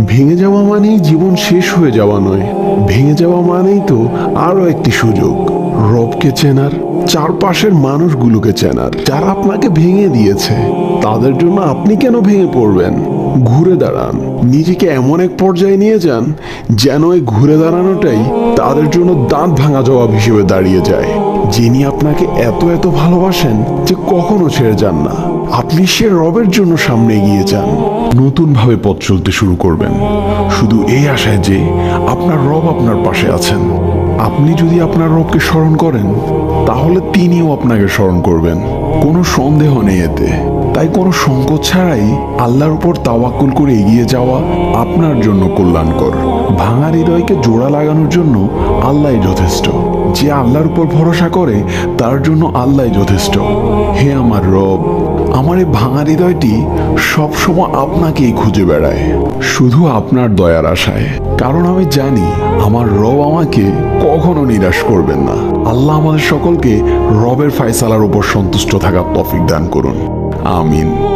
ভেঙে যাওয়া মানেই জীবন শেষ হয়ে যাওয়া নয়, ভেঙে যাওয়া মানেই তো আরো একটি সুযোগ রবকে চেনার, চারপাশের মানুষগুলোকে চেনার যারা আপনাকে ভেঙে দিয়েছে। তাদের জন্য আপনি কেন ভেঙে পড়বেন? ঘুরে দাঁড়ান, নিজেকে এমন এক পর্যায়ে নিয়ে যান যেন এই ঘুরে দাঁড়ানোটাই তাদের জন্য দাঁত ভাঙা জবাব হিসেবে দাঁড়িয়ে যায়। যিনি আপনাকে এত এত ভালোবাসেন যে কখনো ছেড়ে যান না, আপনি সে রবের জন্য সামনে এগিয়ে যান। নতুন ভাবে পথ চলতে শুরু করবেন, শুধু এই আশায় যে আপনার রব আপনার পাশে আছেন। আপনি যদি আপনার রবকে স্মরণ করেন, তাহলে তিনিও আপনাকে স্মরণ করবেন, কোনো সন্দেহ নেই এতে। তাই কোনো সংকোচ ছাড়াই আল্লাহর উপর তাওয়াক্কুল করে এগিয়ে যাওয়া আপনার জন্য কল্যাণকর। ভাঙা হৃদয়কে জোড়া লাগানোর জন্য আল্লাহই যথেষ্ট। যে আল্লাহর উপর ভরসা করে তার জন্য আল্লাহই যথেষ্ট। হে আমার রব, আমার এই ভাঙা হৃদয়টি সবসময় আপনাকেই খুঁজে বেড়ায়, শুধু আপনার দয়ার আশায়। কারণ আমি জানি আমার রব আমাকে কখনো নিরাশ করবেন না। আল্লাহ আমাদের সকলকে রবের ফায়সালার উপর সন্তুষ্ট থাকার তৌফিক দান করুন। আমিন।